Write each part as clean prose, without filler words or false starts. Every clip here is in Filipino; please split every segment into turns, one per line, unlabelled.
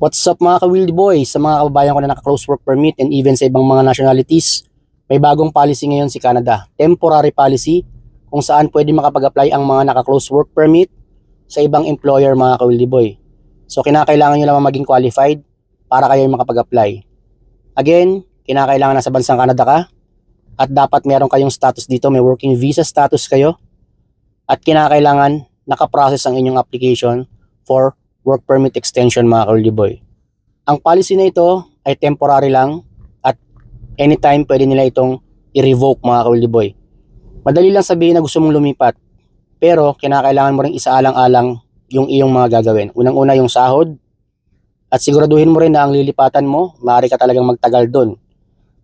What's up mga ka-Wildy Boy? Sa mga kababayan ko na naka-close work permit and even sa ibang mga nationalities, may bagong policy ngayon si Canada. Temporary policy kung saan pwede makapag-apply ang mga naka-close work permit sa ibang employer mga ka-Wildy Boy. So kinakailangan nyo lamang maging qualified para kayo makapag-apply. Again, kinakailangan nasa bansang Canada ka at dapat meron kayong status dito, may working visa status kayo at kinakailangan nakaprocess ang inyong application for work permit extension mga ka-Wildy Boy. Ang policy na ito ay temporary lang at anytime pwede nila itong i-revoke mga ka-Wildy Boy. Madali lang sabihin na gusto mong lumipat pero kinakailangan mo rin isaalang-alang yung iyong mga gagawin. Unang-una yung sahod at siguraduhin mo rin na ang lilipatan mo, maaari ka talagang magtagal doon.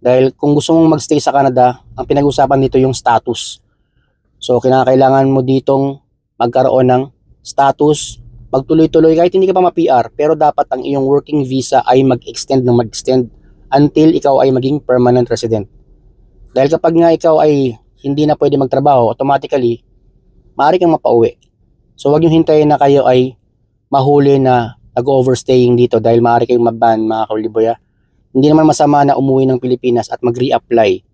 Dahil kung gusto mong magstay sa Canada, ang pinag-usapan dito yung status. So kinakailangan mo ditong magkaroon ng status, magtuloy-tuloy kahit hindi ka pa ma-PR, pero dapat ang iyong working visa ay mag-extend until ikaw ay maging permanent resident. Dahil kapag nga ikaw ay hindi na pwede magtrabaho, automatically, maaari kang mapauwi. So wag yung hintayin na kayo ay mahuli na nag-overstaying dito dahil maaari kayong maban mga ka-Wildy Boy. Hindi naman masama na umuwi ng Pilipinas at mag-reapply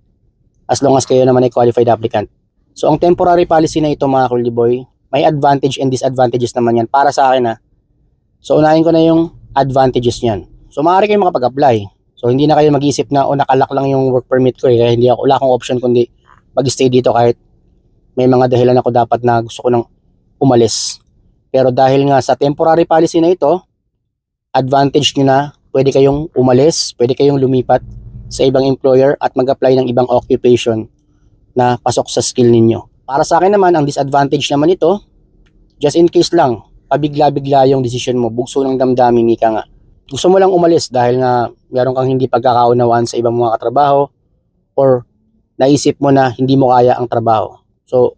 as long as kayo naman ay qualified applicant. So ang temporary policy na ito mga ka-Wildy Boy, may advantage and disadvantages naman yan para sa akin . So unahin ko na yung advantages niyan. So maaari kayong makapag-apply. So hindi na kayo mag-isip na nakalak lang yung work permit ko kaya wala akong option kundi mag-stay dito kahit may mga dahilan ako dapat na gusto ko nang umalis. Pero dahil nga sa temporary policy na ito, advantage nyo na pwede kayong umalis, pwede kayong lumipat sa ibang employer at mag-apply ng ibang occupation na pasok sa skill ninyo. Para sa akin naman, ang disadvantage naman ito, just in case lang, pabigla-bigla yung decision mo, bugso ng damdamin, ika nga. Gusto mo lang umalis dahil nga meron kang hindi pagkakaunawaan sa ibang mga katrabaho or naisip mo na hindi mo kaya ang trabaho. So,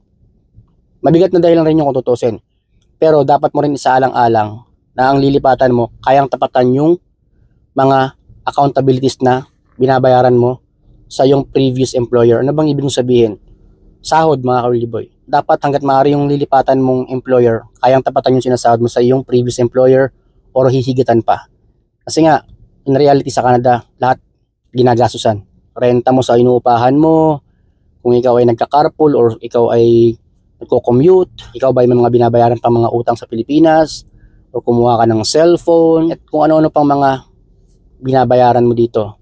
mabigat na dahilan rin yung kung tutusin. Pero dapat mo rin isaalang-alang na ang lilipatan mo, kayang tapatan yung mga accountabilities na binabayaran mo sa yung previous employer. Ano bang ibig sabihin? Sahod mga ka-Wildy Boy. Dapat hanggat maaari yung lilipatan mong employer, kayang tapatan yung sinasahod mo sa yung previous employer or hihigatan pa. Kasi nga, in reality sa Canada, lahat ginagasusan. Renta mo sa inuupahan mo, kung ikaw ay nagka-carpool or ikaw ay nagko-commute, ikaw ba ay may mga binabayaran pang mga utang sa Pilipinas, o kumuha ka ng cellphone, at kung ano-ano pang mga binabayaran mo dito.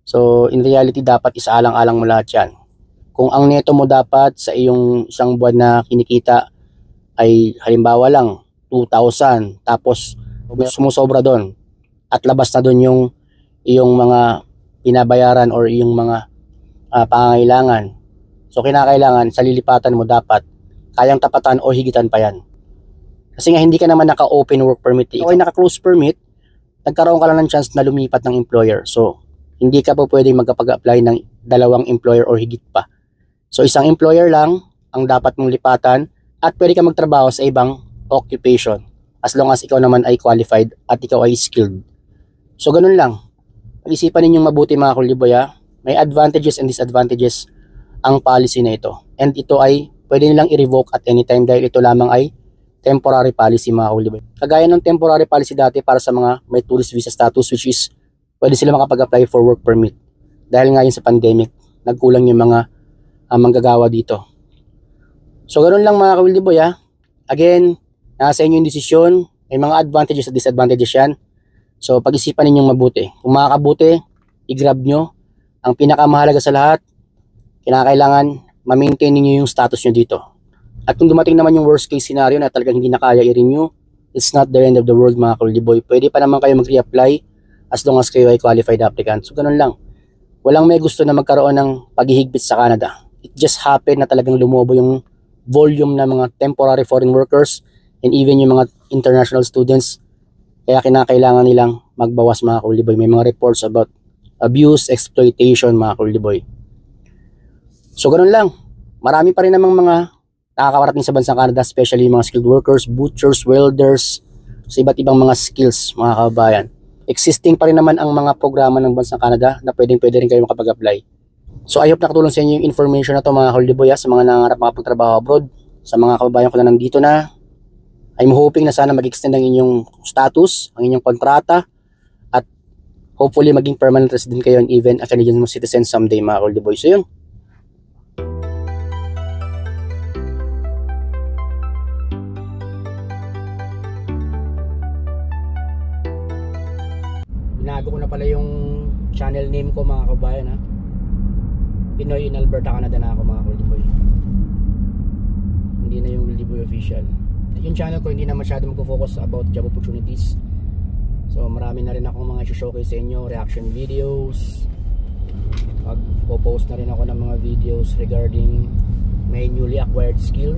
So, in reality, dapat isaalang-alang mo lahat yan. Kung ang neto mo dapat sa iyong isang buwan na kinikita ay halimbawa lang 2,000, tapos sumusobra doon at labas na doon yung iyong mga binabayaran or iyong mga pangangailangan. So, kinakailangan sa lilipatan mo dapat kayang tapatan o higitan pa yan. Kasi nga hindi ka naman naka-open work permit. Ikaw ay naka-close permit, nagkaroon ka lang ng chance na lumipat ng employer. So, hindi ka pa pwedeng magkapag-apply ng dalawang employer or higit pa. So, isang employer lang ang dapat mong lipatan at pwede ka magtrabaho sa ibang occupation as long as ikaw naman ay qualified at ikaw ay skilled. So, ganun lang. Pag-isipan ninyong mabuti mga ka-Wildy Boy . May advantages and disadvantages ang policy na ito. And ito ay pwede nilang i-revoke at anytime dahil ito lamang ay temporary policy mga ka-Wildy Boy. Kagaya ng temporary policy dati para sa mga may tourist visa status which is pwede sila makapag-apply for work permit. Dahil nga yun sa pandemic, nagkulang yung mga manggagawa dito. So ganun lang mga ka-Wildy Boy . Again, nasa inyo yung desisyon. May mga advantages at disadvantages yan. So pag-isipan ninyong mabuti. Kung makakabuti, i-grab nyo. Ang pinakamahalaga sa lahat, kinakailangan ma-maintain niyo yung status nyo dito. At kung dumating naman yung worst case scenario na talagang hindi na kaya i-renew, it's not the end of the world mga ka-Wildy Boy. Pwede pa naman kayo mag-reapply as long as kayo ay qualified applicant. So ganun lang. Walang may gusto na magkaroon ng paghihigpit sa Canada. It just happened na talagang lumobo yung volume ng mga temporary foreign workers and even yung mga international students. Kaya kinakailangan nilang magbawas mga ka-Wildy Boy. May mga reports about abuse, exploitation mga ka-Wildy Boy. So ganun lang. Marami pa rin namang mga nakakarating sa bansang Canada, especially mga skilled workers, butchers, welders, sa iba't ibang mga skills mga kababayan. Existing pa rin naman ang mga programa ng bansang Canada na pwede rin kayo makapag-apply. So I hope nakatulong sa inyo yung information na to mga ka-Wildy Boy sa mga nangarap makapagtrabaho abroad. Sa mga kababayan ko na nandito na, I'm hoping na sana mag-extend ang inyong status, ang inyong kontrata, hopefully maging permanent resident kayo and even a Canadian citizen someday mga Kauldi Boy. So yun. Binago ko na pala yung channel name ko mga kabayan ha. Pinoy in Alberta, Canada na ako mga Kauldi Boy. Hindi na yung Kauldi Boy official. Yung channel ko hindi na masyado mag-focus about job opportunities. So marami na rin akong mga showcase sa inyo, reaction videos. Magpo-post na rin ako ng mga videos regarding may newly acquired skill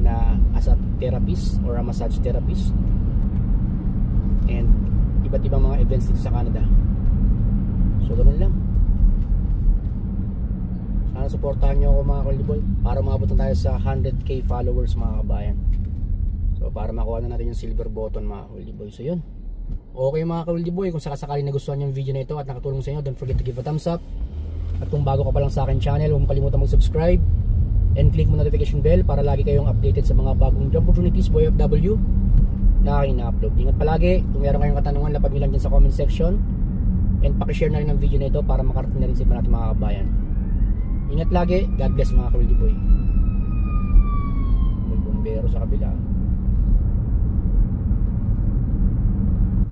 na as a therapist or a massage therapist. And iba't ibang mga events dito sa Canada. So ganun lang. Sana supportahan nyo ako mga Kauldi Boy para maabot na tayo sa 100k followers mga kabayan. So para makuha na natin yung silver button mga Kauldi Boy. So yun. Okay mga Kauldi Boy, kung sakasakali nagustuhan yung video na ito at nakatulong sa inyo, don't forget to give a thumbs up. At kung bago ka pa lang sa akin channel, huwag mo kalimutan mag-subscribe and click mo notification bell para lagi kayong updated sa mga bagong job opportunities Boy FW na aking na-upload. Ingat palagi, kung meron kayong katanungan, lapag nyo lang dyan sa comment section and pakishare na rin ang video na ito para makarating na rin sa iba natin mga kabayan. Ingat lagi, God bless mga Kauldi Boy. May bumbero sa kabila.